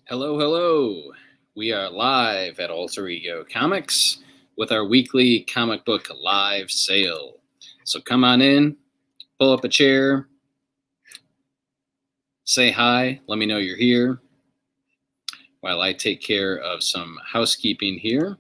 Hello, hello. We are live at Alter Ego Comics with our weekly comic book live sale. So come on in, pull up a chair, say hi, let me know you're here while I take care of some housekeeping here.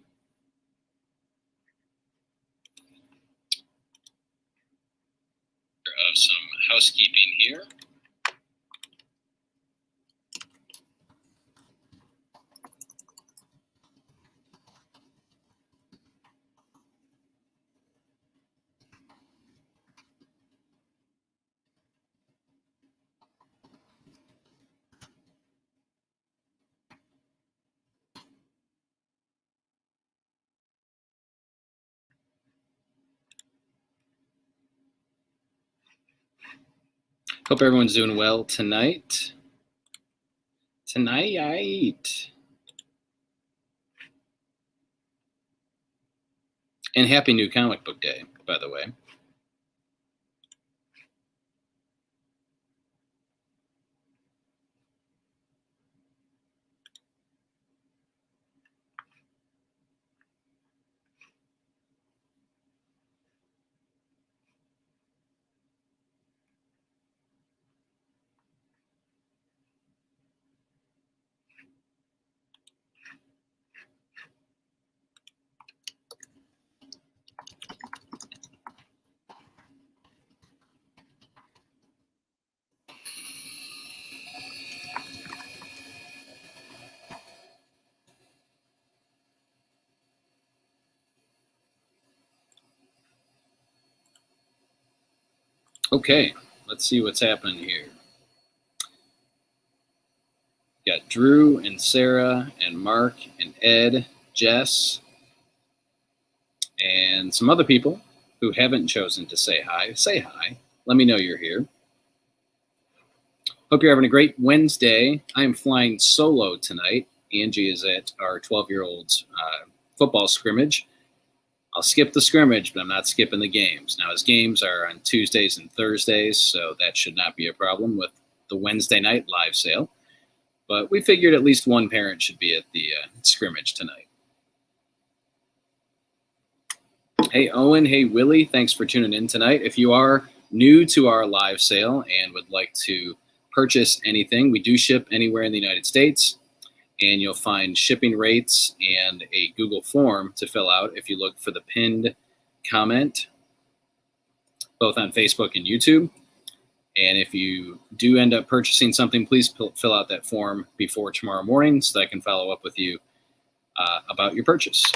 Hope everyone's doing well tonight. And happy new comic book day, by the way. Okay, let's see what's happening here. Got Drew and Sarah and Mark and Ed, Jess, and some other people who haven't chosen to say hi. Say hi. Let me know you're here. Hope you're having a great Wednesday. I'm flying solo tonight. Angie is at our 12-year-old's football scrimmage. I'll skip the scrimmage, but I'm not skipping the games. Now, his games are on Tuesdays and Thursdays, so that should not be a problem with the Wednesday night live sale. But we figured at least one parent should be at the scrimmage tonight. Hey, Owen. Hey, Willie. Thanks for tuning in tonight. If you are new to our live sale and would like to purchase anything, we do ship anywhere in the United States, and you'll find shipping rates and a Google form to fill out if you look for the pinned comment, both on Facebook and YouTube. And if you do end up purchasing something, please fill out that form before tomorrow morning so that I can follow up with you about your purchase.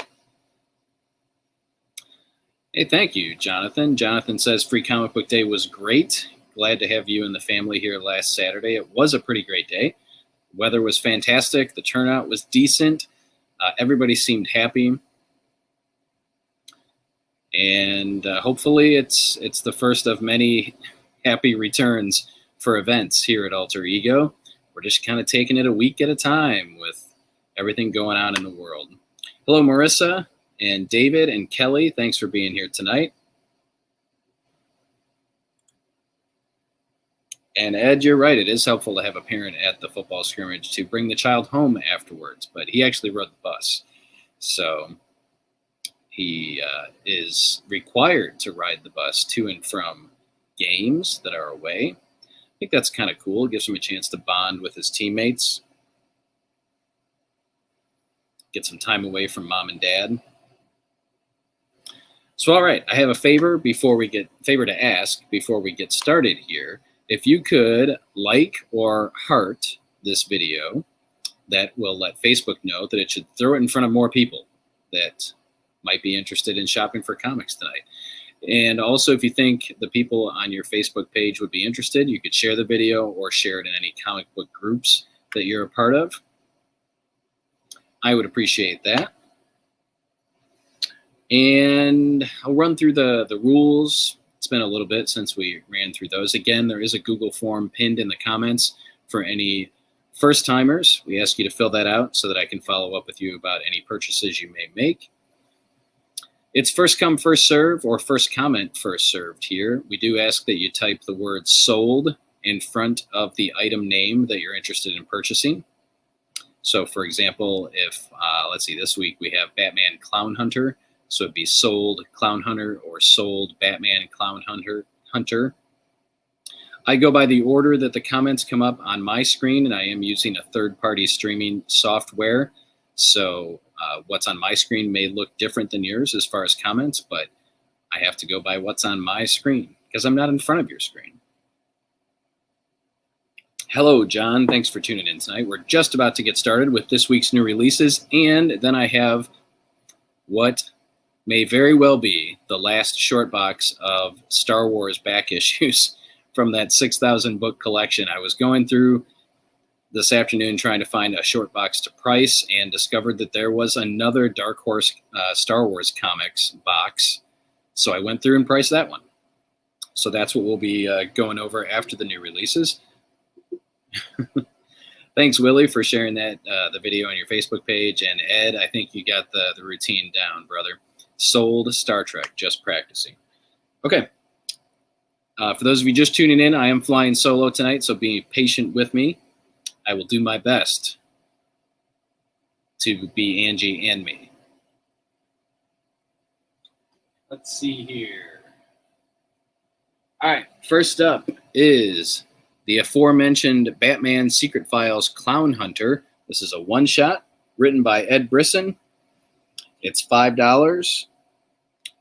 Hey, thank you, Jonathan. Jonathan says Free Comic Book Day was great. Glad to have you and the family here last Saturday. It was a pretty great day. Weather was fantastic. The turnout was decent. Everybody seemed happy. And hopefully it's the first of many happy returns for events here at Alter Ego. We're just kind of taking it a week at a time with everything going on in the world. Hello, Marissa and David and Kelly. Thanks for being here tonight. And Ed, you're right. It is helpful to have a parent at the football scrimmage to bring the child home afterwards. But he actually rode the bus. So he is required to ride the bus to and from games that are away. I think that's kind of cool. It gives him a chance to bond with his teammates. Get some time away from mom and dad. So, all right, I have a favor to ask before we get started here. If you could like or heart this video, that will let Facebook know that it should throw it in front of more people that might be interested in shopping for comics tonight. And also, if you think the people on your Facebook page would be interested, you could share the video or share it in any comic book groups that you're a part of. I would appreciate that. And I'll run through the rules. It's been a little bit since we ran through those. Again, there is a Google form pinned in the comments for any first-timers. We ask you to fill that out so that I can follow up with you about any purchases you may make. It's first come, first serve, or first comment, first served here. We do ask that you type the word sold in front of the item name that you're interested in purchasing. So, for example, if, let's see, this week we have Batman Clown Hunter. So it'd be sold Clown Hunter or sold Batman Clown Hunter. I go by the order that the comments come up on my screen, and I am using a third-party streaming software. So what's on my screen may look different than yours as far as comments, but I have to go by what's on my screen because I'm not in front of your screen. Hello, John. Thanks for tuning in tonight. We're just about to get started with this week's new releases, and then I have what may very well be the last short box of Star Wars back issues from that 6,000 book collection. I was going through this afternoon trying to find a short box to price and discovered that there was another Dark Horse Star Wars comics box. So I went through and priced that one. So that's what we'll be going over after the new releases. Thanks, Willie, for sharing that the video on your Facebook page. And Ed, I think you got the routine down, brother. Sold Star Trek, just practicing. Okay. For those of you just tuning in, I am flying solo tonight, so be patient with me. I will do my best to be Angie and me. Let's see here. All right, first up is the aforementioned Batman Secret Files Clown Hunter. This is a one-shot written by Ed Brisson. It's $5,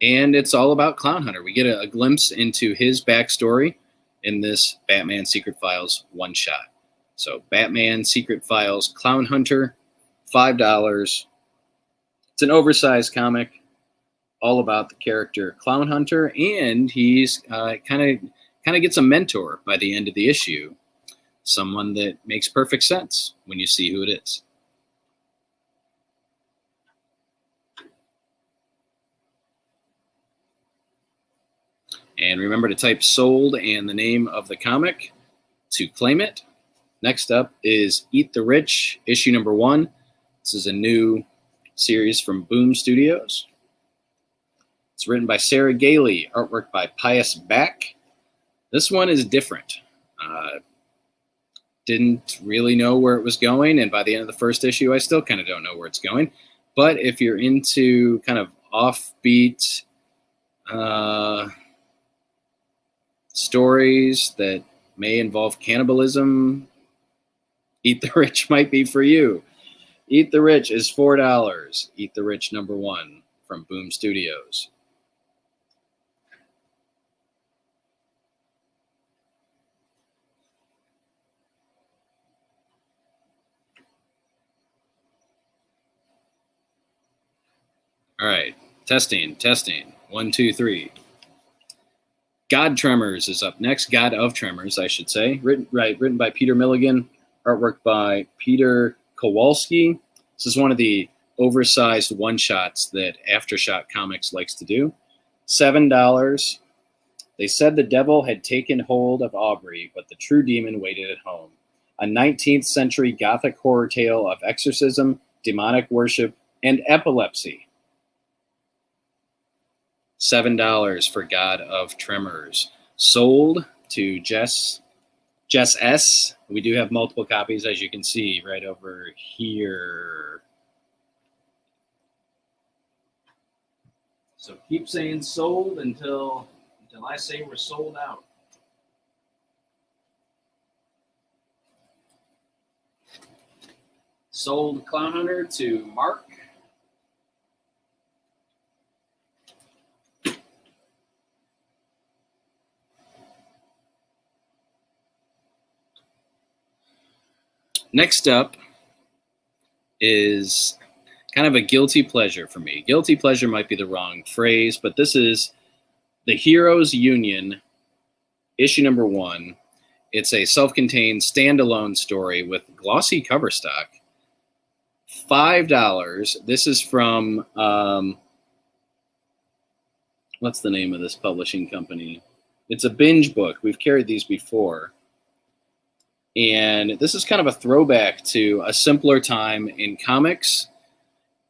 and it's all about Clown Hunter. We get a glimpse into his backstory in this Batman Secret Files one-shot. So Batman Secret Files Clown Hunter, $5. It's an oversized comic all about the character Clown Hunter, and he's kind of gets a mentor by the end of the issue, someone that makes perfect sense when you see who it is. And remember to type sold and the name of the comic to claim it. Next up is Eat the Rich, issue number 1. This is a new series from Boom Studios. It's written by Sarah Gailey, artwork by Pius Back. This one is different. Didn't really know where it was going, and by the end of the first issue, I still kind of don't know where it's going. But if you're into kind of offbeat stories that may involve cannibalism, Eat the Rich might be for you. Eat the Rich is $4. Eat the Rich number 1 from Boom Studios. All right, testing. 1, 2, 3. God Tremors is up next. God of Tremors, I should say. Written by Peter Milligan, artwork by Peter Kowalski. This is one of the oversized one-shots that Aftershock Comics likes to do. $7. They said the devil had taken hold of Aubrey, but the true demon waited at home. A 19th century Gothic horror tale of exorcism, demonic worship, and epilepsy. $7 for God of Tremors. Sold to Jess S. We do have multiple copies, as you can see right over here. So keep saying sold until I say we're sold out. Sold Clown Hunter to Mark. Next up is kind of a guilty pleasure for me. Guilty pleasure might be the wrong phrase, but this is The Heroes Union, issue number 1. It's a self-contained standalone story with glossy cover stock. $5. This is from, what's the name of this publishing company? It's a binge book. We've carried these before. And this is kind of a throwback to a simpler time in comics.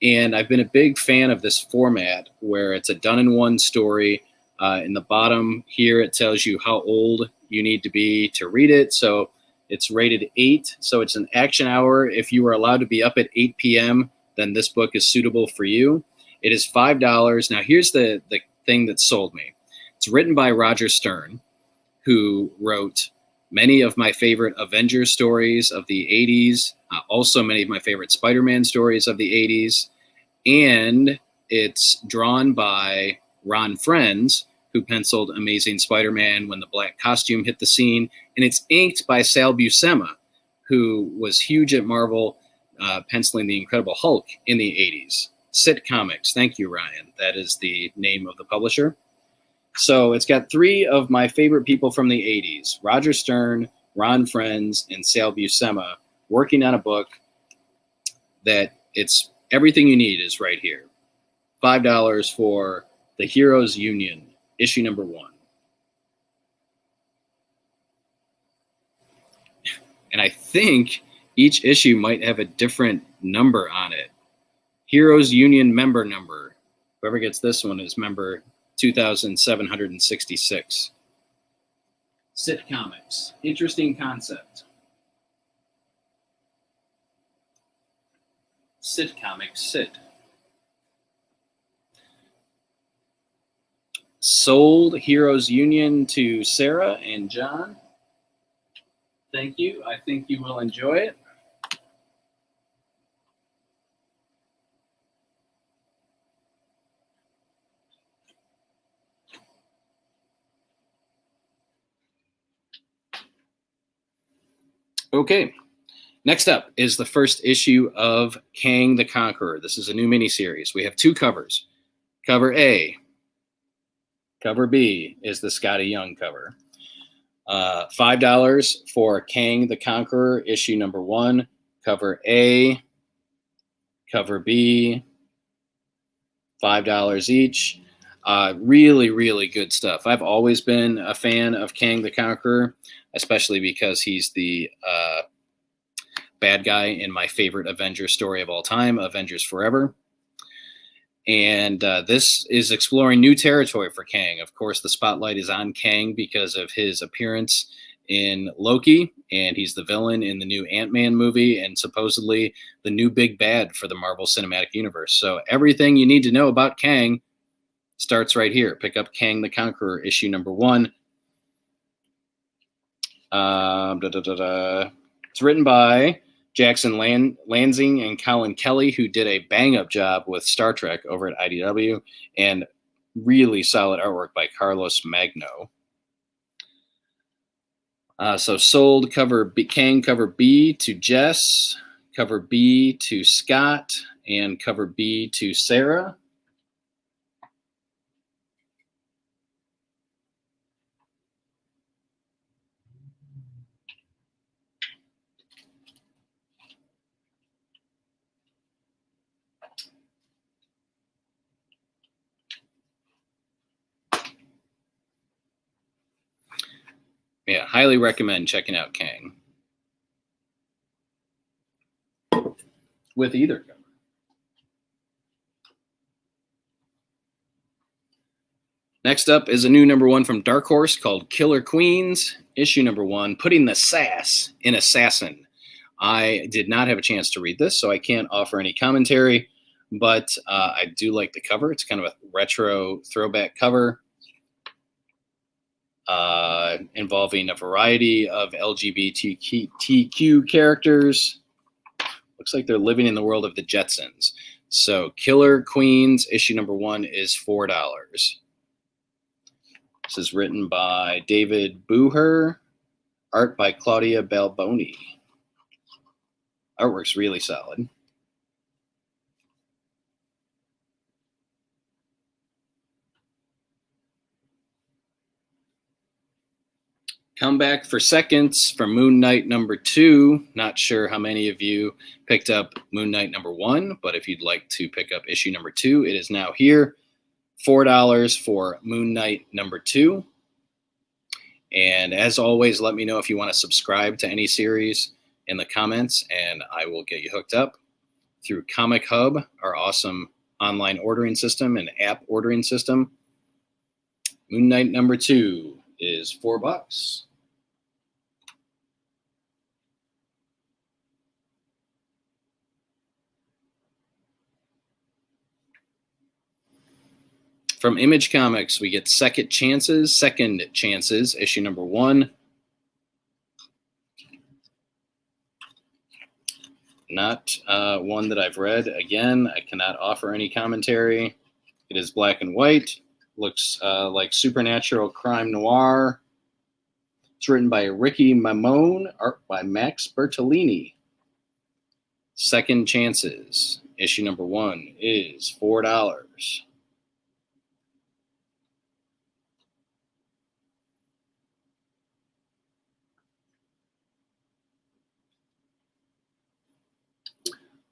And I've been a big fan of this format where it's a done-in-one story. In the bottom here, it tells you how old you need to be to read it. So It's rated 8, so it's an action hour. If you were allowed to be up at 8 p.m., then this book is suitable for you. It is $5. Now, here's the thing that sold me. It's written by Roger Stern, who wrote many of my favorite Avengers stories of the 80s, also many of my favorite Spider-Man stories of the 80s, and it's drawn by Ron Frenz, who penciled Amazing Spider-Man when the black costume hit the scene, and it's inked by Sal Buscema, who was huge at Marvel, penciling the Incredible Hulk in the 80s. Sit Comics, thank you, Ryan. That is the name of the publisher. So it's got 3 of my favorite people from the 80s, Roger Stern, Ron Frenz, and Sal Buscema, working on a book that it's everything you need is right here. $5 for The Heroes Union, issue number 1. And I think each issue might have a different number on it. Heroes Union member number. Whoever gets this one is member 2766. Sit Comics. Interesting concept. Sit Comics, sit. Sold Heroes Union to Sarah and John. Thank you. I think you will enjoy it. Okay, next up is the first issue of Kang the Conqueror. This is a new miniseries. We have 2 covers. Cover A. Cover B is the Scotty Young cover. $5 for Kang the Conqueror, issue number 1. Cover A. Cover B. $5 each. Really, really good stuff. I've always been a fan of Kang the Conqueror, especially because he's the bad guy in my favorite Avengers story of all time, Avengers Forever. And this is exploring new territory for Kang. Of course, the spotlight is on Kang because of his appearance in Loki, and he's the villain in the new Ant-Man movie and supposedly the new big bad for the Marvel Cinematic Universe. So everything you need to know about Kang starts right here. Pick up Kang the Conqueror, issue number 1. It's written by Jackson Lansing and Colin Kelly, who did a bang-up job with Star Trek over at IDW, and really solid artwork by Carlos Magno. So sold cover B, Kang cover B to Jess, cover B to Scott, and cover B to Sarah. Yeah, highly recommend checking out Kang with either cover. Next up is a new number 1 from Dark Horse called Killer Queens, issue number 1, Putting the Sass in Assassin. I did not have a chance to read this, so I can't offer any commentary, but I do like the cover. It's kind of a retro throwback cover involving a variety of LGBTQ characters. Looks like they're living in the world of the Jetsons. So Killer Queens, issue number 1 is $4. This is written by David Booher, art by Claudia Balboni. Artwork's really solid. Comeback for seconds for Moon Knight number 2. Not sure how many of you picked up Moon Knight number 1, but if you'd like to pick up issue number 2, it is now here. $4 for Moon Knight number 2. And as always, let me know if you want to subscribe to any series in the comments, and I will get you hooked up through Comic Hub, our awesome online ordering system and app ordering system. Moon Knight number 2 is $4. From Image Comics, we get Second Chances, issue number 1. Not one that I've read. Again, I cannot offer any commentary. It is black and white. Looks like supernatural crime noir. It's written by Ricky Mamone, art by Max Bertolini. Second Chances, issue number 1 is $4.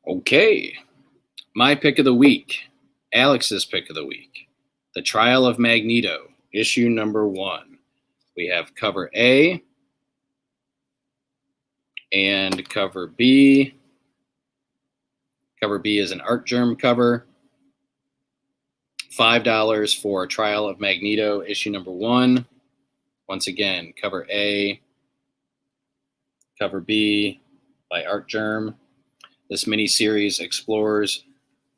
Okay, my pick of the week, Alex's pick of the week, The Trial of Magneto, issue number 1. We have cover A and cover B. Cover B is an art germ cover. $5 for Trial of Magneto, issue number 1. Once again, cover A, cover B by Art Germ. This mini-series explores,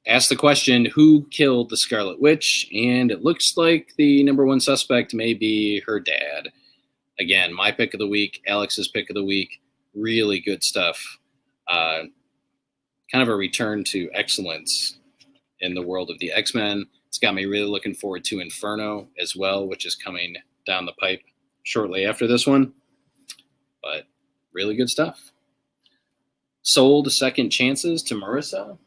asks the question, who killed the Scarlet Witch? And it looks like the number 1 suspect may be her dad. Again, my pick of the week, Alex's pick of the week. Really good stuff. Kind of a return to excellence in the world of the X-Men. It's got me really looking forward to Inferno as well, which is coming down the pipe shortly after this one. But really good stuff. Sold Second Chances to Marissa.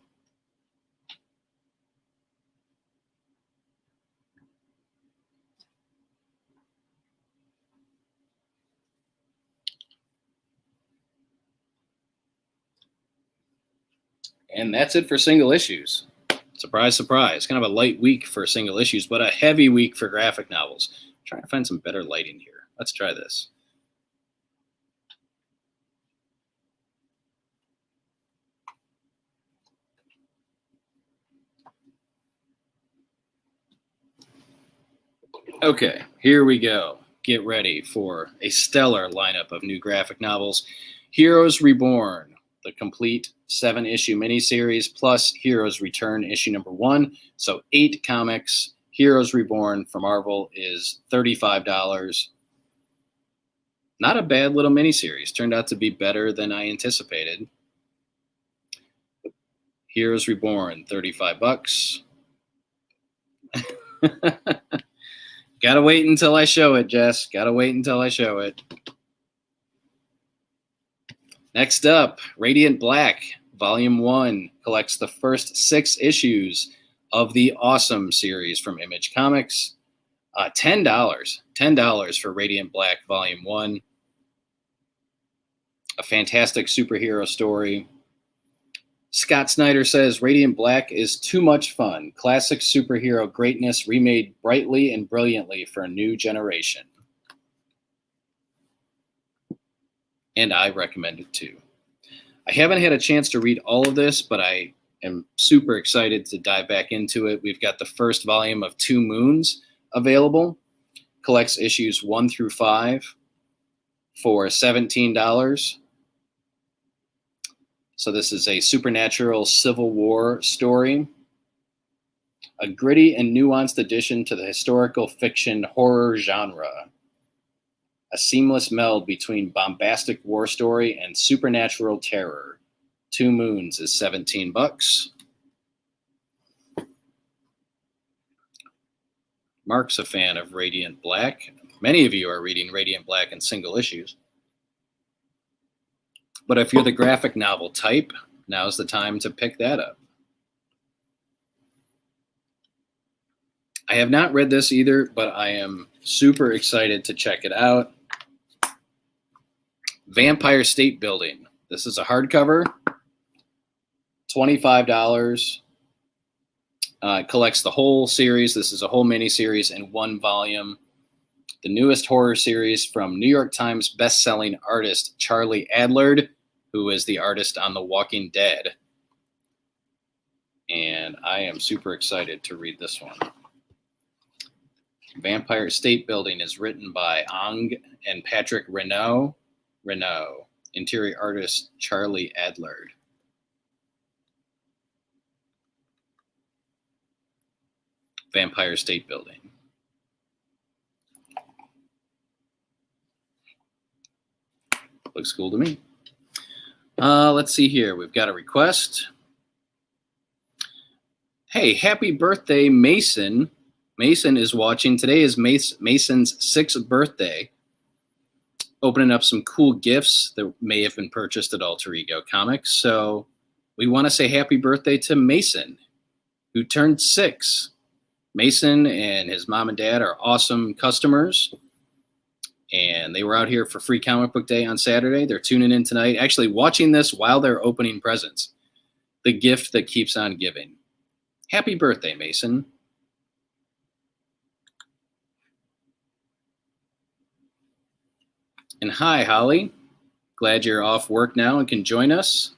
And that's it for single issues. Surprise, surprise. Kind of a light week for single issues, but a heavy week for graphic novels. I'm trying to find some better lighting here. Let's try this. Okay, here we go. Get ready for a stellar lineup of new graphic novels. Heroes Reborn, the complete 7-issue miniseries, plus Heroes Return, issue number 1. So 8 comics. Heroes Reborn from Marvel is $35. Not a bad little miniseries. Turned out to be better than I anticipated. Heroes Reborn, $35. Gotta wait until I show it, Jess. Gotta wait until I show it. Next up, Radiant Black, Volume 1, collects the first 6 issues of the Awesome series from Image Comics. $10. $10 for Radiant Black, Volume 1. A fantastic superhero story. Scott Snyder says, Radiant Black is too much fun. Classic superhero greatness remade brightly and brilliantly for a new generation. And I recommend it too. I haven't had a chance to read all of this, but I am super excited to dive back into it. We've got the first volume of Two Moons available. Collects issues 1 through 5 for $17. So this is a supernatural Civil War story. A gritty and nuanced addition to the historical fiction horror genre. A seamless meld between bombastic war story and supernatural terror. Two Moons is $17. Mark's a fan of Radiant Black. Many of you are reading Radiant Black in single issues. But if you're the graphic novel type, now's the time to pick that up. I have not read this either, but I am super excited to check it out. Vampire State Building. This is a hardcover. $25. It collects the whole series. This is a whole mini-series in 1 volume. The newest horror series from New York Times best-selling artist Charlie Adlard, who is the artist on The Walking Dead. And I am super excited to read this one. Vampire State Building is written by Ang and Patrick Renaud. Interior artist Charlie Adlard. Vampire State Building. Looks cool to me. Let's see here. We've got a request. Hey, happy birthday, Mason. Mason is watching. Today is Mason's 6th birthday. Opening up some cool gifts that may have been purchased at Alter Ego Comics. So we want to say happy birthday to Mason, who turned 6. Mason and his mom and dad are awesome customers. And they were out here for Free Comic Book Day on Saturday. They're tuning in tonight, actually watching this while they're opening presents. The gift that keeps on giving. Happy birthday, Mason. And hi, Holly. Glad you're off work now and can join us.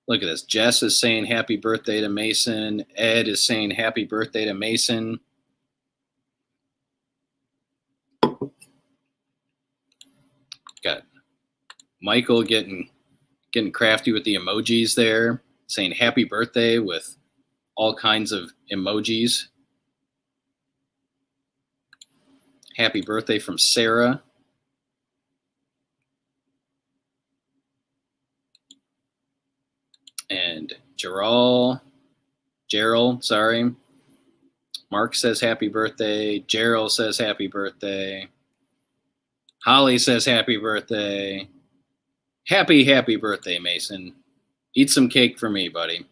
Look at this. Jess is saying happy birthday to Mason. Ed is saying happy birthday to Mason. Got Michael getting crafty with the emojis there, saying happy birthday with all kinds of emojis. Happy birthday from Sarah. And Gerald, sorry. Mark says happy birthday. Gerald says happy birthday. Holly says happy birthday. Happy birthday, Mason. Eat some cake for me, buddy.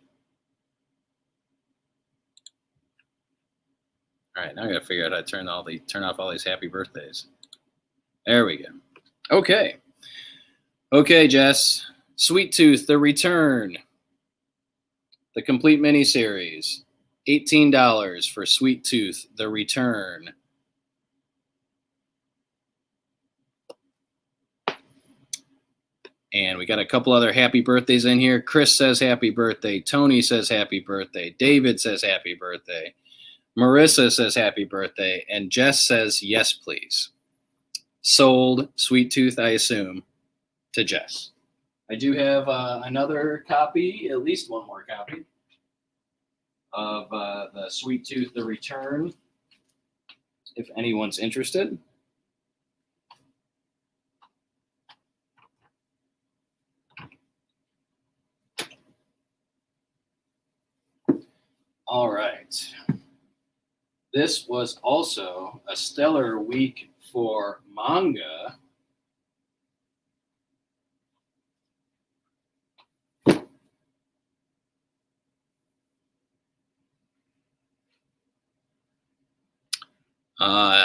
All right, now I got to figure out how to turn off all these happy birthdays. There we go. Okay, Jess. Sweet Tooth, The Return. The complete miniseries. $18 for Sweet Tooth, The Return. And we got a couple other happy birthdays in here. Chris says happy birthday. Tony says happy birthday. David says happy birthday. Marissa says happy birthday. And Jess says yes, please. Sold Sweet Tooth, I assume, to Jess. I do have another copy, at least one more copy, of the Sweet Tooth, The Return, if anyone's interested. All right. This was also a stellar week for manga.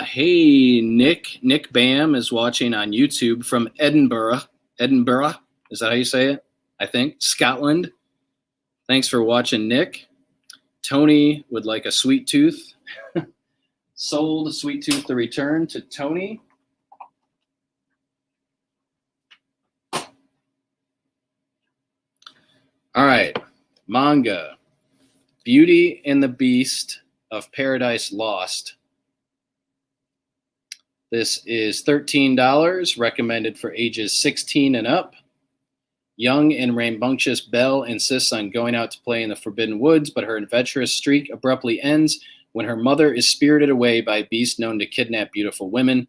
Hey, Nick Bam is watching on YouTube from Edinburgh. Edinburgh, is that how you say it? I think. Scotland. Thanks for watching, Nick. Tony would like a Sweet Tooth. Sold Sweet Tooth, The Return to Tony. All right. Manga. Beauty and the Beast of Paradise Lost. This is $13, recommended for ages 16 and up. Young and rambunctious Belle insists on going out to play in the Forbidden Woods, but her adventurous streak abruptly ends when her mother is spirited away by a beast known to kidnap beautiful women.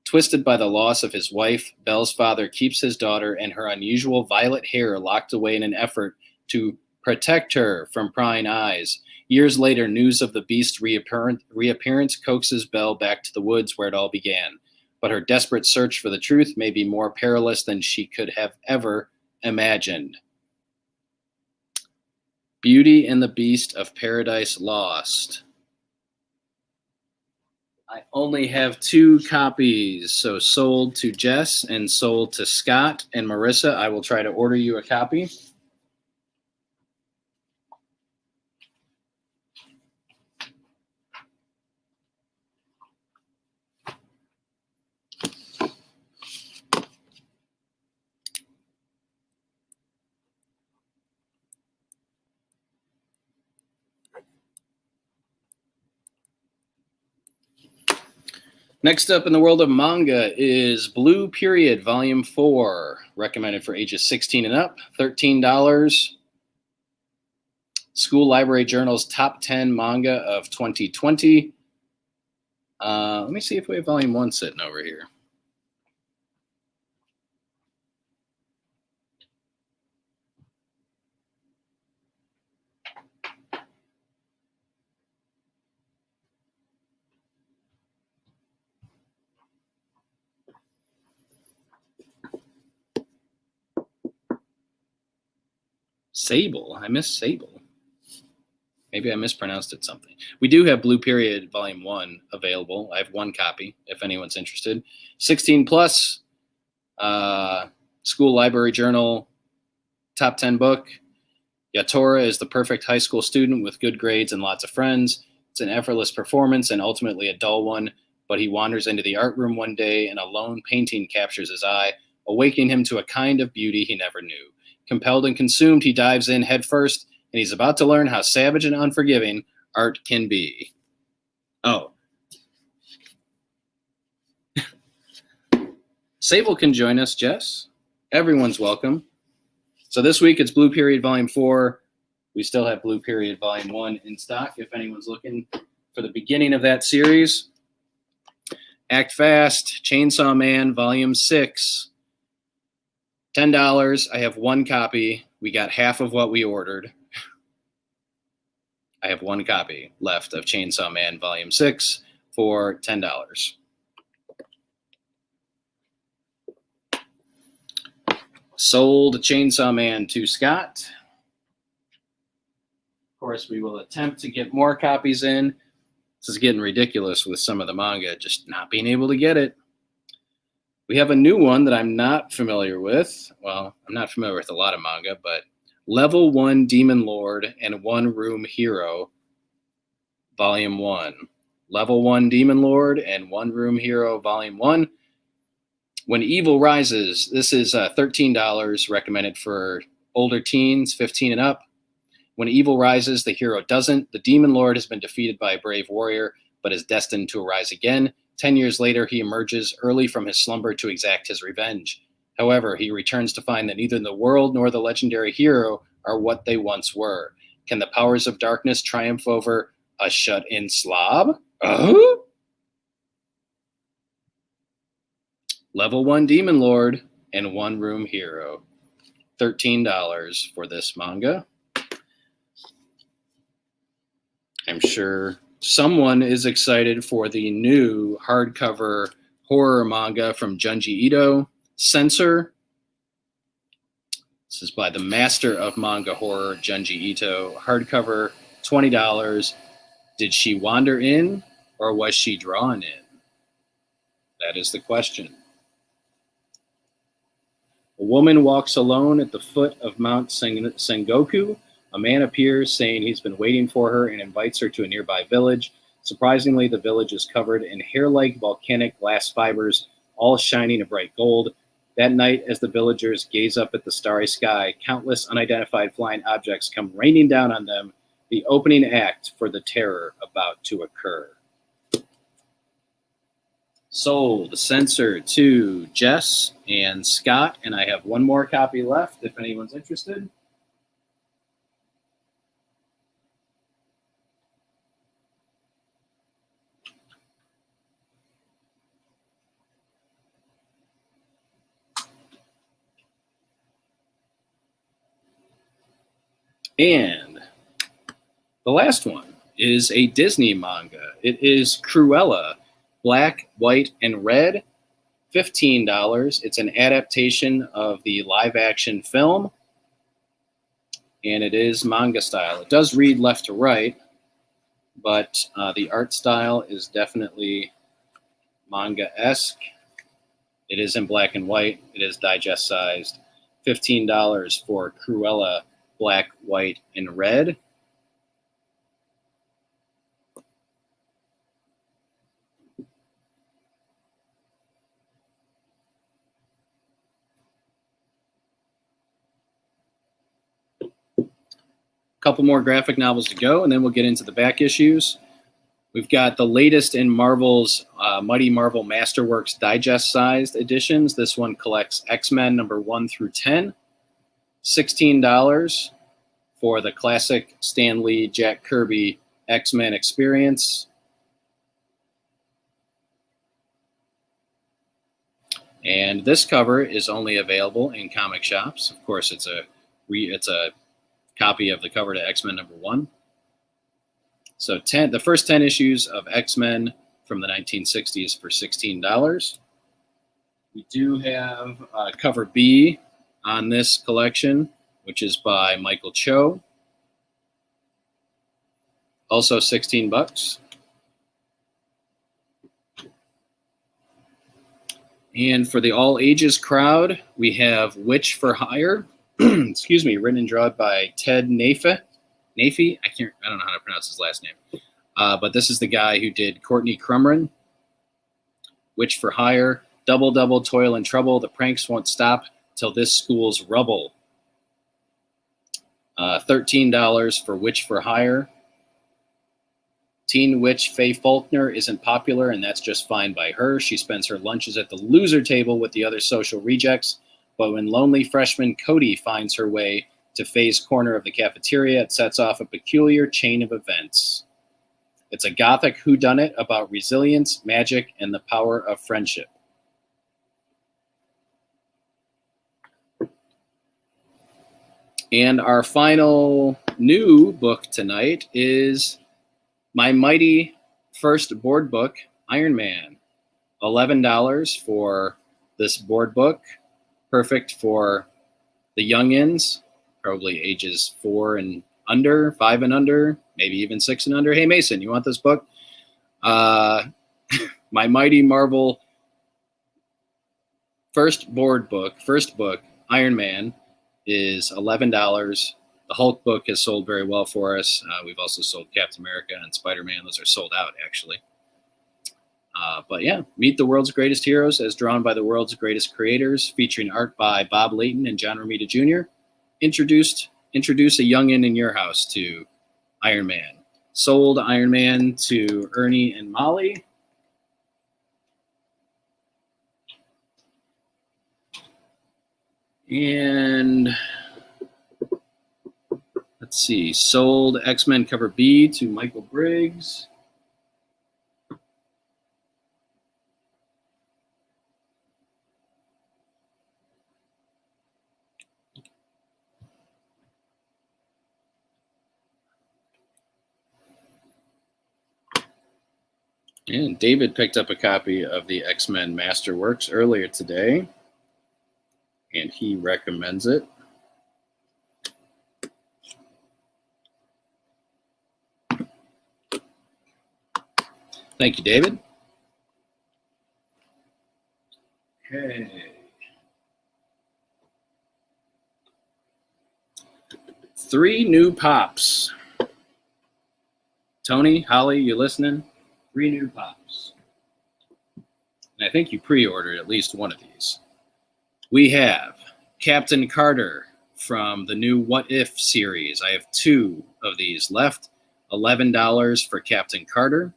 Twisted by the loss of his wife, Belle's father keeps his daughter and her unusual violet hair locked away in an effort to protect her from prying eyes. Years later, news of the beast's reappearance coaxes Belle back to the woods where it all began. But her desperate search for the truth may be more perilous than she could have ever imagined. Beauty and the Beast of Paradise Lost. I only have 2 copies, so sold to Jess and sold to Scott and Marissa. I will try to order you a copy. Next up in the world of manga is Blue Period, Volume 4, recommended for ages 16 and up, $13. School Library Journal's Top 10 Manga of 2020, Let me see if we have volume 1 sitting over here. Sable. I miss Sable. Maybe I mispronounced it something. We do have Blue Period Volume 1 available. I have 1 copy if anyone's interested. 16 plus, school library journal, top 10 book. Yatora is the perfect high school student with good grades and lots of friends. It's an effortless performance and ultimately a dull one, but he wanders into the art room one day and a lone painting captures his eye, awakening him to a kind of beauty he never knew. Compelled and consumed, he dives in headfirst, and he's about to learn how savage and unforgiving art can be. Oh. Sable can join us, Jess. Everyone's welcome. So this week it's Blue Period Volume 4. We still have Blue Period Volume 1 in stock if anyone's looking for the beginning of that series. Act Fast, Chainsaw Man Volume 6. $10. I have 1 copy. We got half of what we ordered. I have 1 copy left of Chainsaw Man Volume 6 for $10. Sold Chainsaw Man to Scott. Of course, we will attempt to get more copies in. This is getting ridiculous with some of the manga, just not being able to get it. We have a new one that I'm not familiar with. Well, I'm not familiar with a lot of manga, but Level 1 Demon Lord and One Room Hero, Volume 1. Level 1 Demon Lord and One Room Hero, Volume 1. When Evil Rises, this is $13, recommended for older teens, 15 and up. When evil rises, the hero doesn't. The Demon Lord has been defeated by a brave warrior, but is destined to arise again. 10 years later, he emerges early from his slumber to exact his revenge. However, he returns to find that neither the world nor the legendary hero are what they once were. Can the powers of darkness triumph over a shut-in slob? Level 1 Demon Lord and One Room Hero. $13 for this manga. I'm sure someone is excited for the new hardcover horror manga from Junji Ito, Censor. This is by the master of manga horror, Junji Ito. Hardcover, $20. Did she wander in or was she drawn in? That is the question. A woman walks alone at the foot of Mount Sengoku. A man appears saying he's been waiting for her and invites her to a nearby village. Surprisingly, the village is covered in hair-like volcanic glass fibers, all shining a bright gold. That night, as the villagers gaze up at the starry sky, countless unidentified flying objects come raining down on them, the opening act for the terror about to occur. Sold, Censor to Jess and Scott, and I have 1 more copy left if anyone's interested. And the last one is a Disney manga. It is Cruella, Black, White, and Red, $15. It's an adaptation of the live-action film, and it is manga style. It does read left to right, but the art style is definitely manga-esque. It is in black and white. It is digest-sized. $15 for Cruella, Black, White, and Red. Couple more graphic novels to go, and then we'll get into the back issues. We've got the latest in Marvel's Mighty Marvel Masterworks digest-sized editions. This one collects X-Men number 1 through 10. $16 for the classic Stan Lee, Jack Kirby X-Men experience. And this cover is only available in comic shops. Of course, it's a copy of the cover to X-Men #1. So the first 10 issues of X-Men from the 1960s for $16. We do have cover B on this collection, which is by Michael Cho. Also $16. And for the all ages crowd, we have Witch for Hire, excuse me, written and drawn by Ted Nafe. I don't know how to pronounce his last name. But this is the guy who did Courtney Crumrin. Witch for Hire, double, double, toil and trouble. The pranks won't stop till this school's rubble. $13 for Witch for Hire. Teen witch Faye Faulkner isn't popular, and that's just fine by her. She spends her lunches at the loser table with the other social rejects. But when lonely freshman Cody finds her way to Faye's corner of the cafeteria, it sets off a peculiar chain of events. It's a gothic whodunit about resilience, magic, and the power of friendship. And our final new book tonight is my mighty first board book, Iron Man. $11 for this board book. Perfect for the youngins, probably ages 4 and under, 5 and under, maybe even 6 and under. Hey, Mason, you want this book? My Mighty Marvel first book, Iron Man, is $11. The Hulk book has sold very well for us. We've also sold Captain America and Spider-Man. Those are sold out, actually. But yeah, meet the world's greatest heroes as drawn by the world's greatest creators, featuring art by Bob Layton and John Romita Jr. Introduce a youngin' in your house to Iron Man. Sold Iron Man to Ernie and Molly. And let's see, sold X-Men cover B to Michael Briggs. And David picked up a copy of the X-Men Masterworks earlier today, and he recommends it. Thank you, David. Okay. Three new pops. Tony, Holly, you listening? 3 new pops. And I think you pre-ordered at least one of these. We have Captain Carter from the new What If series. I have 2 of these left. $11 for Captain Carter.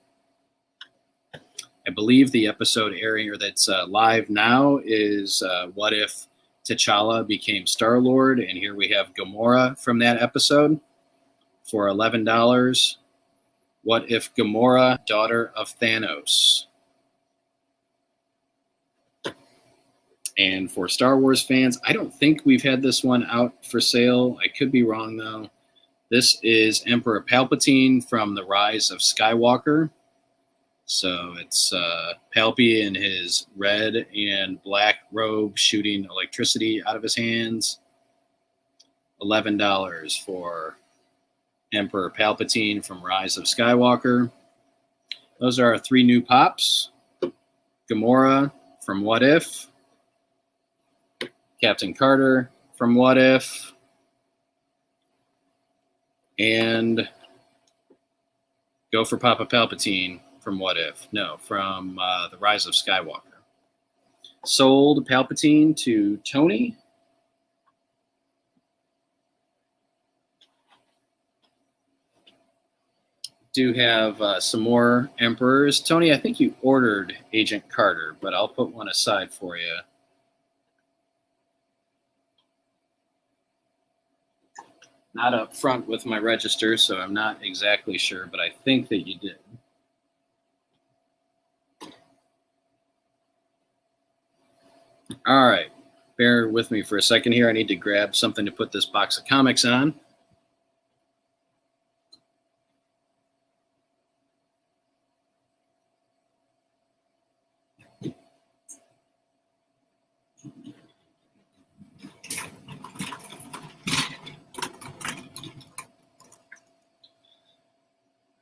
I believe the episode airing, or that's live now, is What If T'Challa became Star-Lord, and here we have Gamora from that episode for $11. What If Gamora, daughter of Thanos? And for Star Wars fans, I don't think we've had this one out for sale. I could be wrong, though. This is Emperor Palpatine from The Rise of Skywalker. So it's Palpy in his red and black robe shooting electricity out of his hands. $11 for Emperor Palpatine from Rise of Skywalker. Those are our 3 new pops. Gamora from What If. Captain Carter from What If. And go for Papa Palpatine from What If. No, from The Rise of Skywalker. Sold Palpatine to Tony. Do have some more Emperors. Tony, I think you ordered Agent Carter, but I'll put one aside for you. Not up front with my register, so I'm not exactly sure, but I think that you did. All right. Bear with me for a second here. I need to grab something to put this box of comics on.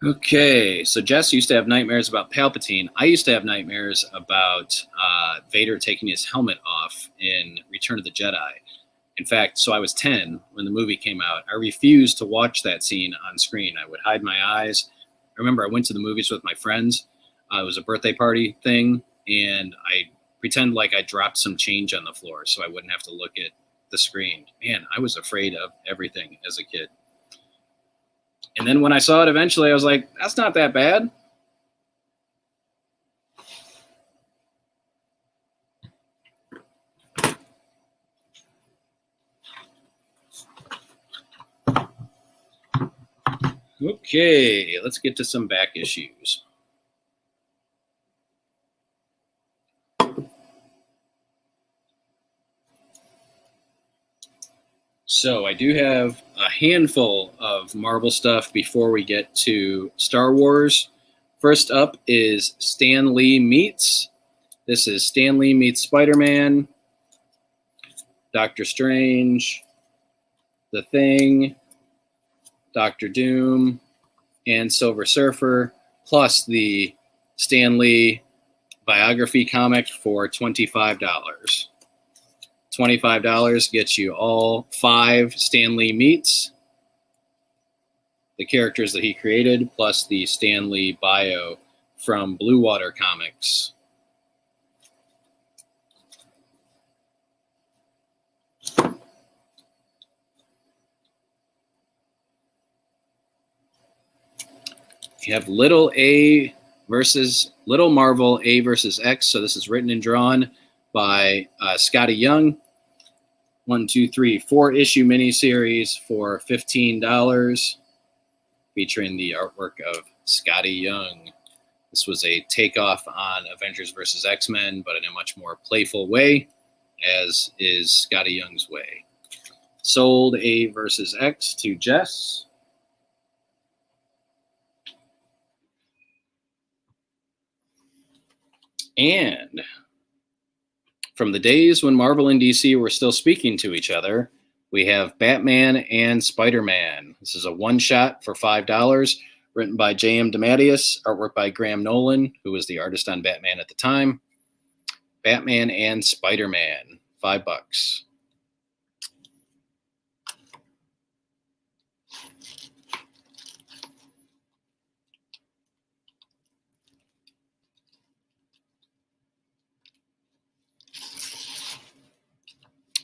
Okay, so Jess used to have nightmares about Palpatine. I used to have nightmares about Vader taking his helmet off in Return of the Jedi. In fact, so I was 10 when the movie came out. I refused to watch that scene on screen. I would hide my eyes. I remember I went to the movies with my friends. It was a birthday party thing, and I pretended like I dropped some change on the floor so I wouldn't have to look at the screen. Man, I was afraid of everything as a kid. And then when I saw it eventually, I was like, that's not that bad. Okay, let's get to some back issues. So I do have a handful of Marvel stuff before we get to Star Wars. First up is Stan Lee Meets. This is Stan Lee Meets Spider-Man, Doctor Strange, The Thing, Doctor Doom, and Silver Surfer, plus the Stan Lee biography comic for $25. $25 gets you all 5 Stan Lee Meets, the characters that he created, plus the Stan Lee bio from Blue Water Comics. You have Little Marvel A versus X. So this is written and drawn by Scotty Young. 4 issue miniseries for $15, featuring the artwork of Scotty Young. This was a takeoff on Avengers vs. X-Men, but in a much more playful way, as is Scotty Young's way. Sold A versus X to Jess. And from the days when Marvel and DC were still speaking to each other, we have Batman and Spider-Man. This is a one-shot for $5, written by J.M. DeMatteis, artwork by Graham Nolan, who was the artist on Batman at the time. Batman and Spider-Man, $5.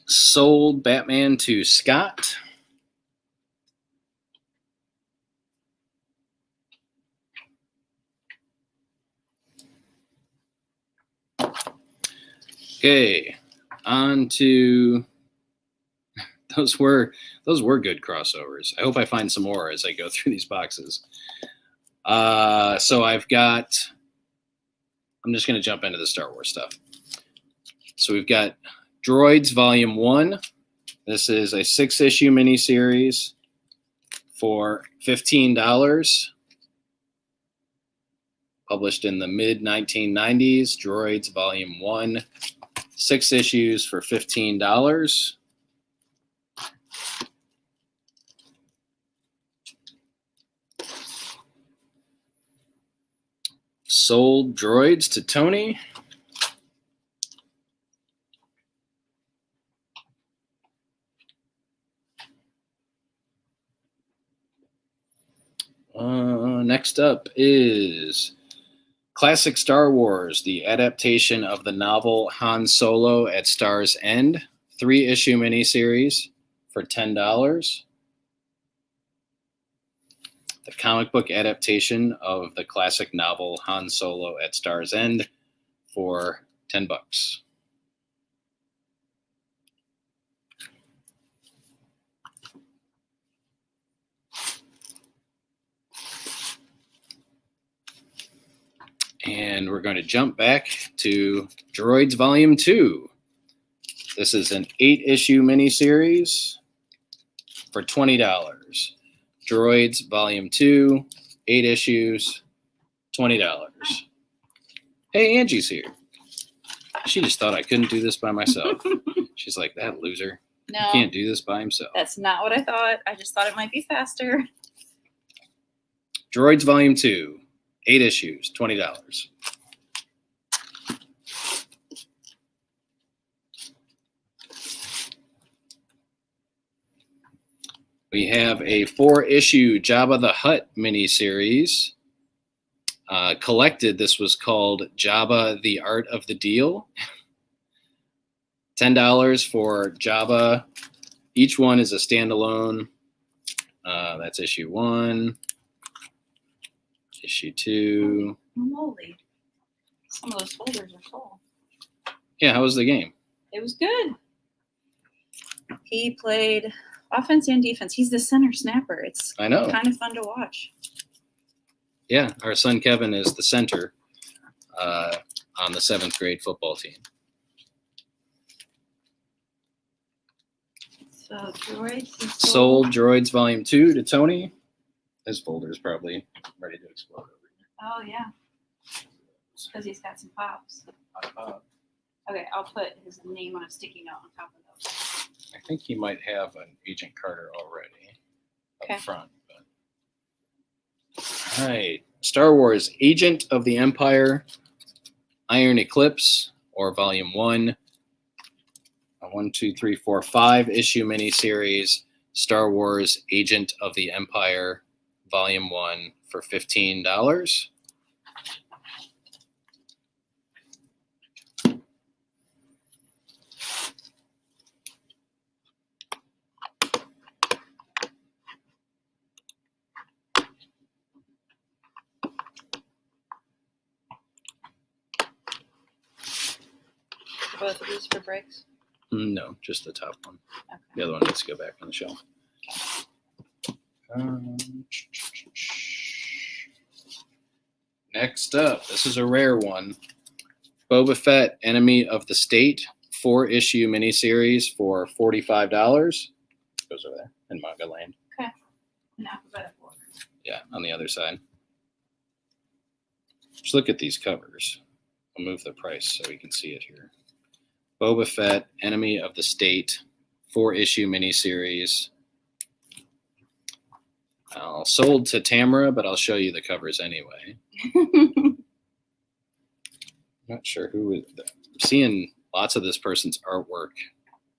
Sold Batman to Scott. Okay, on to those were good crossovers. I hope I find some more as I go through these boxes. So I'm just going to jump into the Star Wars stuff. So we've got Droids Volume 1. This is a 6-issue miniseries for $15. Published in the mid-1990s. Droids Volume 1. 6 issues for $15. Sold Droids to Tony. Next up is Classic Star Wars, the adaptation of the novel Han Solo at Star's End, 3-issue miniseries for $10. The comic book adaptation of the classic novel Han Solo at Star's End for $10. And we're going to jump back to Droids Volume 2. This is an 8-issue miniseries for $20. Droids Volume 2, 8 issues, $20. Hey, Angie's here. She just thought I couldn't do this by myself. She's like, that loser. No, He can't do this by himself. that's not what I thought. I just thought it might be faster. Droids Volume 2, 8 issues, $20. We have a 4-issue Jabba the Hutt miniseries. Collected, this was called Jabba the Art of the Deal. $10 for Jabba. Each one is a standalone. That's issue 1, issue 2. Moly. Some of those folders are full. Yeah, how was the game? It was good. He played offense and defense. He's the center snapper. It's I know. kind of fun to watch. Yeah, our son Kevin is the center on the 7th grade football team. So Droids is Sold Droids Volume 2 to Tony. His folder is probably ready to explode over here. Oh, yeah. Because he's got some pops. Okay, I'll put his name on a sticky note on top of those. I think he might have an Agent Carter already Okay. up front. But... All right. Star Wars Agent of the Empire, Iron Eclipse, or Volume 1. A 1, 2, 3, 4, 5-issue miniseries, Star Wars Agent of the Empire, Volume 1 for $15. Both of these for breaks? No, just the top one. Okay. The other one needs to go back on the shelf. Next up, this is a rare one. Boba Fett, Enemy of the State, 4-issue miniseries for $45. Goes over there in Manga Land. Okay. In alphabetical order. Yeah, on the other side. Just look at these covers. I'll move the price so we can see it here. Boba Fett, Enemy of the State, 4-issue miniseries. Sold to Tamara, but I'll show you the covers anyway. Not sure who is. I'm seeing lots of this person's artwork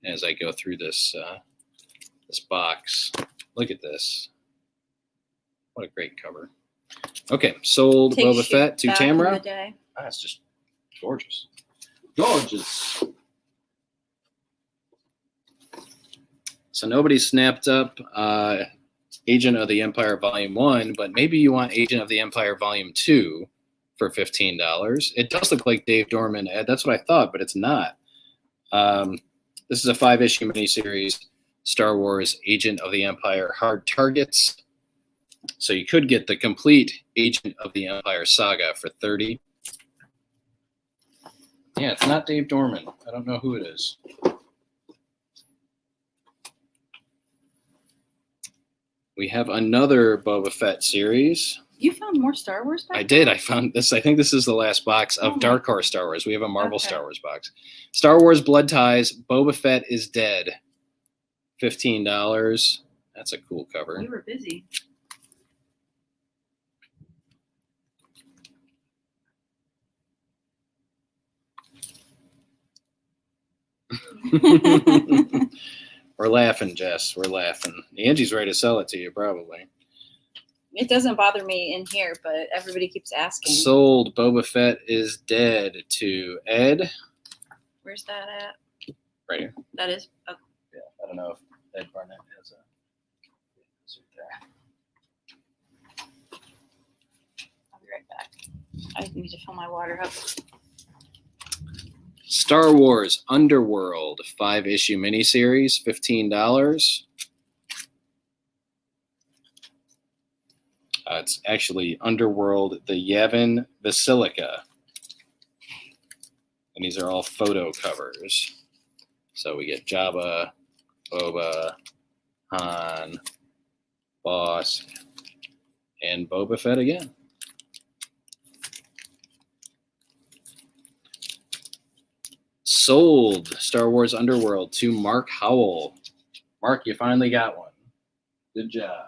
as I go through this this box. Look at this. What a great cover. Okay, sold Takes Boba you Fett to back in Tamara. the day. It's just gorgeous. Gorgeous. So nobody snapped up Agent of the Empire Volume 1, but maybe you want Agent of the Empire Volume 2 for $15. It does look like Dave Dorman. That's what I thought, but it's not. This is a 5-issue miniseries, Star Wars Agent of the Empire Hard Targets. So you could get the complete Agent of the Empire saga for $30. Yeah, it's not Dave Dorman. I don't know who it is. We have another Boba Fett series. You found more Star Wars back I did. I found this. I think this is the last box of Dark Horse Star Wars. We have a Marvel Okay. Star Wars box. Star Wars Blood Ties. Boba Fett is Dead. $15. That's a cool cover. We were busy. We're laughing, Jess. We're laughing. Angie's ready to sell it to you, probably. It doesn't bother me in here, but everybody keeps asking. Sold Boba Fett is Dead to Ed. Where's that at? Right here. That is. Oh, Yeah, I don't know if Ed Barnett has a. It's right there. I'll be right back. I need to fill my water up. Star Wars Underworld 5-issue miniseries, $15. It's actually Underworld, the Yavin Basilica. And these are all photo covers. So we get Jabba, Boba, Han, Boss, and Boba Fett again. Sold Star Wars Underworld to Mark Howell. Mark, you finally got one. Good job.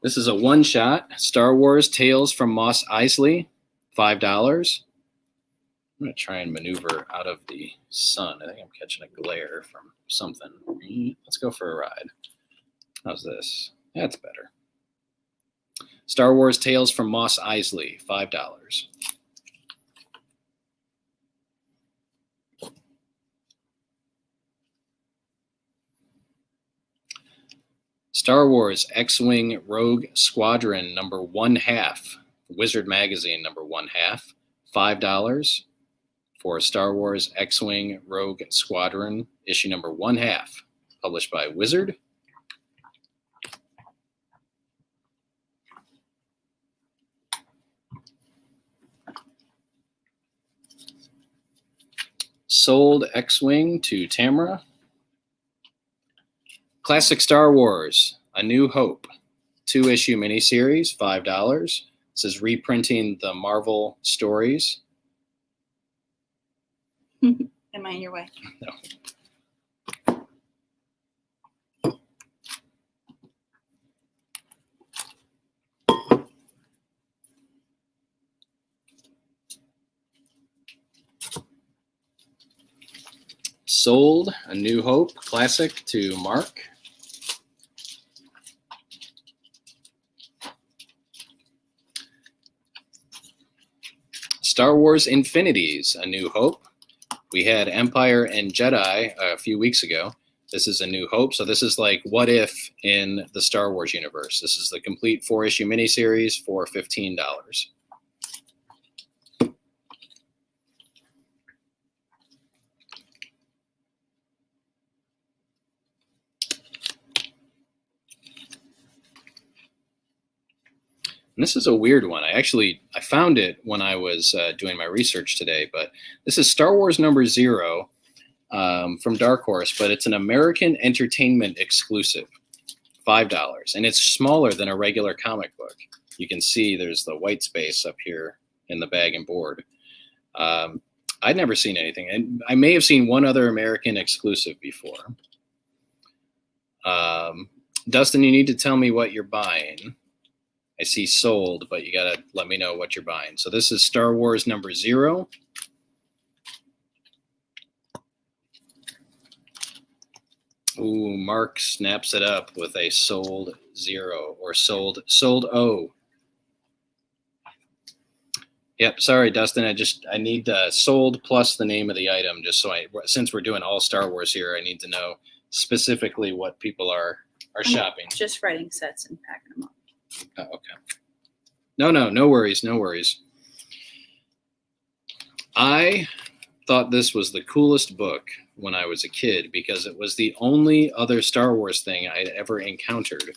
This is a one-shot. Star Wars Tales from Mos Eisley, $5. I'm going to try and maneuver out of the sun. I think I'm catching a glare from something. Let's go for a ride. How's this? That's better. Star Wars Tales from Mos Eisley, $5. Star Wars X-Wing Rogue Squadron number 1/2, Wizard Magazine number 1/2, $5 for Star Wars X-Wing Rogue Squadron issue number 1/2, published by Wizard. Sold X-Wing to Tamara. Classic Star Wars, A New Hope, 2-issue miniseries, $5. This is reprinting the Marvel stories. Am I in your way? No. Sold A New Hope Classic to Mark. Star Wars Infinities, A New Hope. We had Empire and Jedi a few weeks ago. This is A New Hope. So this is like What If in the Star Wars universe. This is the complete 4-issue miniseries for $15. And this is a weird one. I found it when I was doing my research today, but this is Star Wars number 0 from Dark Horse, but it's an American Entertainment exclusive, $5. And it's smaller than a regular comic book. You can see there's the white space up here in the bag and board. I'd never seen anything. And I may have seen one other American exclusive before. Dustin, you need to tell me what you're buying. I see sold, but you got to let me know what you're buying. So this is Star Wars number 0. Ooh, Mark snaps it up with a sold 0 or sold O. Yep, sorry, Dustin. I need sold plus the name of the item, just so since we're doing all Star Wars here, I need to know specifically what people are shopping. Just writing sets and packing them up. Oh, okay. No worries. I thought this was the coolest book when I was a kid because it was the only other Star Wars thing I'd ever encountered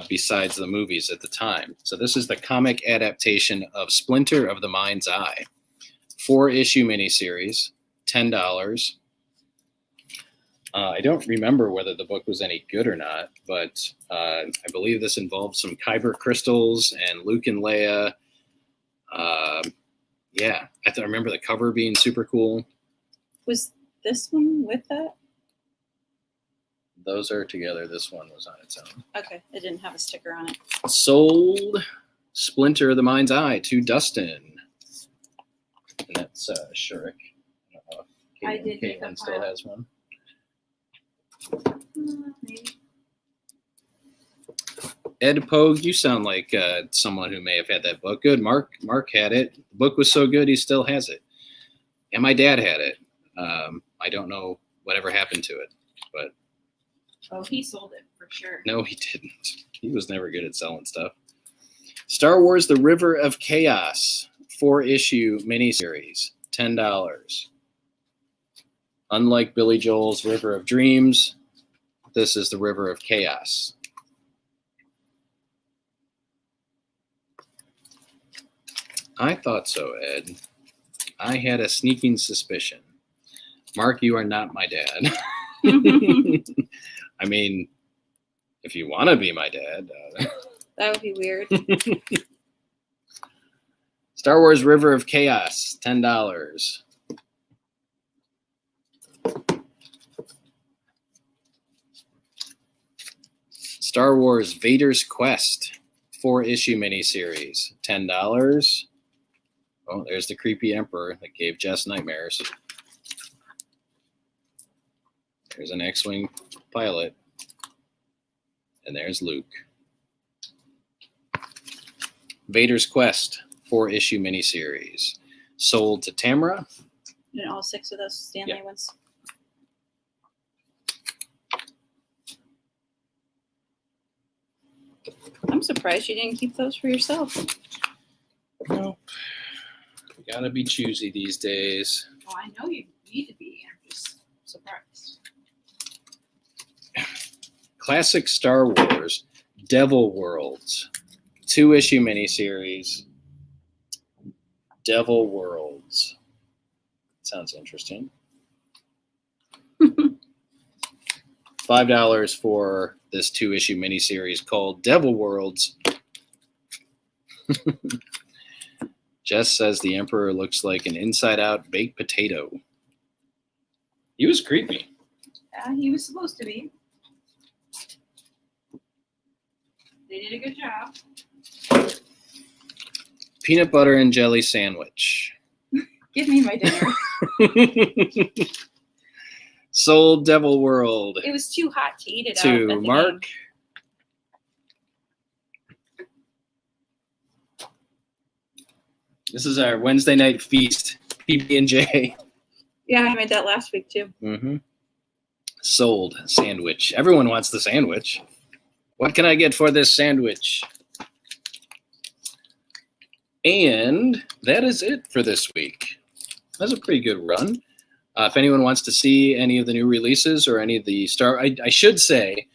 besides the movies at the time. So this is the comic adaptation of Splinter of the Mind's Eye. 4-issue miniseries, $10. I don't remember whether the book was any good or not, but I believe this involved some Kyber crystals and Luke and Leia. Yeah, I remember the cover being super cool. Was this one with that? Those are together. This one was on its own. Okay, it didn't have a sticker on it. Sold Splinter of the Mind's Eye to Dustin. And that's Shurik. I don't know if Caitlin still has one. Maybe. Ed Pogue, you sound like someone who may have had that book. Good. Mark had it. The book was so good, he still has it. And my dad had it. I don't know whatever happened to it, but. Oh, he sold it for sure. No, he didn't. He was never good at selling stuff. Star Wars The River of Chaos, 4-issue miniseries, $10. Unlike Billy Joel's River of Dreams, this is The River of Chaos. I thought so, Ed. I had a sneaking suspicion. Mark, you are not my dad. I mean, if you want to be my dad. That would be weird. Star Wars River of Chaos, $10. Star Wars Vader's Quest, 4-issue miniseries, $10. Oh, there's the creepy Emperor that gave Jess nightmares. There's an X-Wing pilot. And there's Luke. Vader's Quest, 4-issue miniseries. Sold to Tamara. And all 6 of those Stanley ones. I'm surprised you didn't keep those for yourself. Nope. You gotta be choosy these days. Oh, I know you need to be. I'm just surprised. Classic Star Wars, Devil Worlds, 2-issue miniseries. Devil Worlds. Sounds interesting. $5 for this 2-issue miniseries called Devil Worlds. Jess says the Emperor looks like an inside-out baked potato. He was creepy. Yeah, he was supposed to be. They did a good job. Peanut butter and jelly sandwich. Give me my dinner. Sold Devil World. It was too hot to eat it out. To at the Mark. game. This is our Wednesday night feast, PB&J. Yeah, I made that last week too. Mm-hmm. Sold sandwich. Everyone wants the sandwich. What can I get for this sandwich? And that is it for this week. That's a pretty good run. If anyone wants to see any of the new releases or any of the I should say,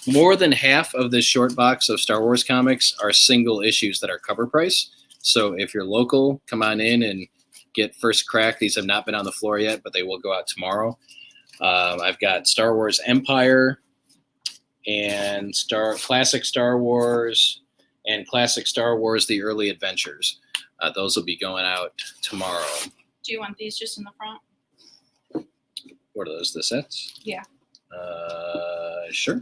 more than half of this short box of Star Wars comics are single issues that are cover price. So if you're local, come on in and get first crack. These have not been on the floor yet, but they will go out tomorrow. I've got Star Wars Empire and Classic Star Wars and Classic Star Wars The Early Adventures. Those will be going out tomorrow. Do you want these just in the front? What are those, the sets? Yeah. Sure.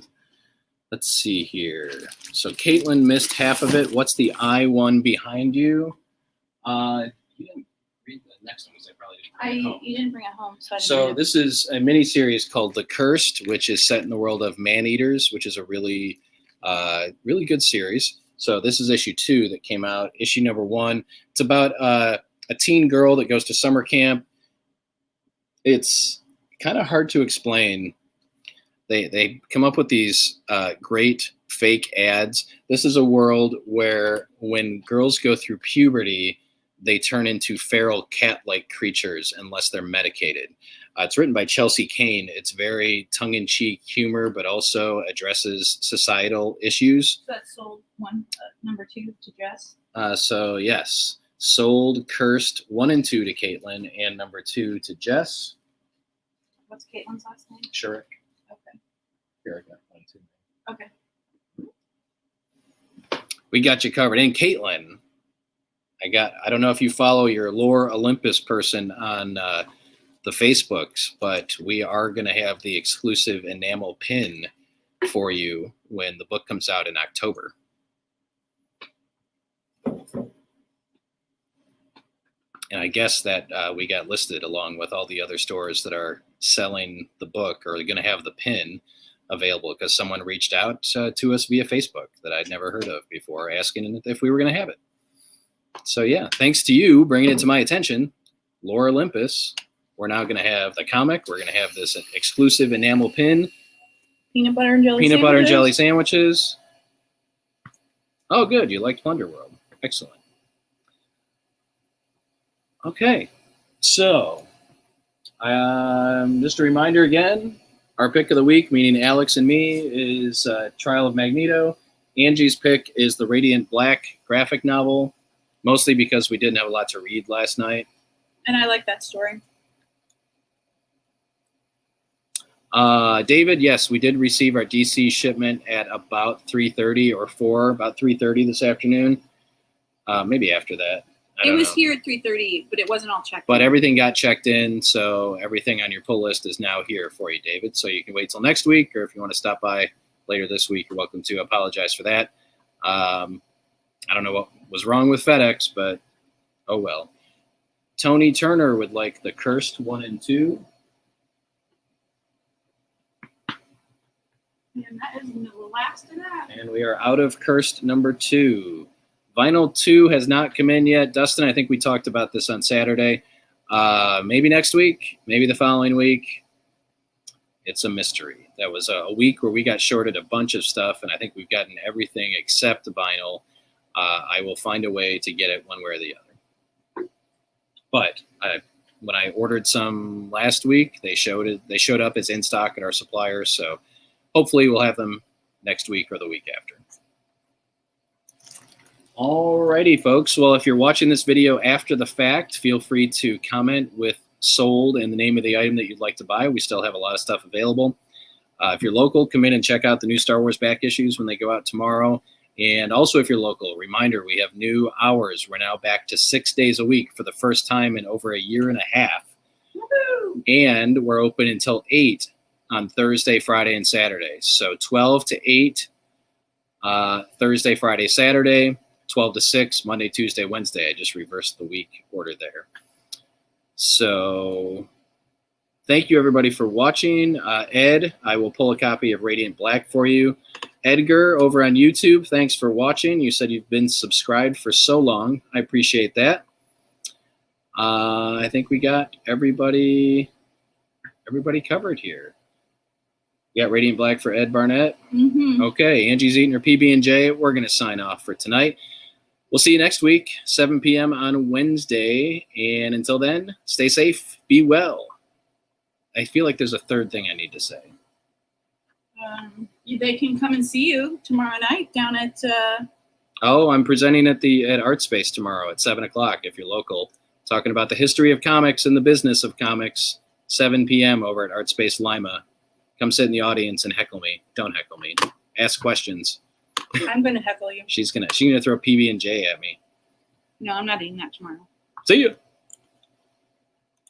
Let's see here. So Caitlin missed half of it. What's the I one behind you? You didn't read the next one because I probably didn't bring it home. You didn't bring it home, so I didn't So read it. this is a mini-series called The Cursed, which is set in the world of man-eaters, which is a really, really good series. So this is issue 2 that came out. Issue number 1. It's about a teen girl that goes to summer camp. It's kind of hard to explain. They come up with these great fake ads. This is a world where when girls go through puberty, they turn into feral cat-like creatures unless they're medicated. It's written by Chelsea Kane. It's very tongue-in-cheek humor, but also addresses societal issues. So that sold number 2 to Jess. So yes, sold Cursed 1 and 2 to Caitlin, and number 2 to Jess. What's Caitlin's last name? Sure. Okay. Here I got 1 and 2. Okay. We got you covered. And Caitlin, I don't know if you follow your Lore Olympus person on the Facebooks, but we are going to have the exclusive enamel pin for you when the book comes out in October. And I guess that we got listed along with all the other stores that are selling the book or are going to have the pin available because someone reached out to us via Facebook that I'd never heard of before asking if we were going to have it. So yeah, thanks to you bringing it to my attention, Lore Olympus, we're now going to have the comic. We're going to have this exclusive enamel pin. Peanut butter and jelly sandwiches. Oh, good. You liked Underworld. Excellent. Okay. So, just a reminder again, our pick of the week, meaning Alex and me, is Trial of Magneto. Angie's pick is the Radiant Black graphic novel. mostly because we didn't have a lot to read last night. And I like that story. David, yes, we did receive our DC shipment at about 3:30 or 4, about 3:30 this afternoon. Maybe after that. It was here at 3:30, but it wasn't all checked. But everything got checked in, so everything on your pull list is now here for you, David. So you can wait till next week, or if you want to stop by later this week, you're welcome to. I apologize for that. I don't know what was wrong with FedEx, but oh well. Tony Turner would like the Cursed 1 and 2. And that is the last of that. And we are out of Cursed number 2. Vinyl 2 has not come in yet. Dustin, I think we talked about this on Saturday. Maybe next week, maybe the following week. It's a mystery. That was a week where we got shorted a bunch of stuff, and I think we've gotten everything except the vinyl. I will find a way to get it one way or the other. But when I ordered some last week, they showed up as in stock at our suppliers, so hopefully we'll have them next week or the week after. Alrighty, folks. Well, if you're watching this video after the fact, feel free to comment with sold and the name of the item that you'd like to buy. We still have a lot of stuff available. If you're local, come in and check out the new Star Wars back issues when they go out tomorrow. And also, if you're local, reminder, we have new hours. We're now back to 6 days a week for the first time in over a year and a half. Woo-hoo! And we're open until 8 on Thursday, Friday, and Saturday. So 12 to 8, Thursday, Friday, Saturday, 12 to 6, Monday, Tuesday, Wednesday. I just reversed the week order there. So thank you, everybody, for watching. Ed, I will pull a copy of Radiant Black for you. Edgar, over on YouTube, thanks for watching. You said you've been subscribed for so long. I appreciate that. I think we got everybody covered here. We got Radiant Black for Ed Barnett. Mm-hmm. Okay, Angie's eating her PB&J. We're going to sign off for tonight. We'll see you next week, 7 p.m. on Wednesday. And until then, stay safe, be well. I feel like there's a third thing I need to say. They can come and see you tomorrow night down at... Oh, I'm presenting at Art Space tomorrow at 7 o'clock if you're local. Talking about the history of comics and the business of comics, 7 p.m. over at Art Space Lima. Come sit in the audience and heckle me. Don't heckle me. Ask questions. I'm going to heckle you. She's gonna throw PB&J at me. No, I'm not eating that tomorrow. See you.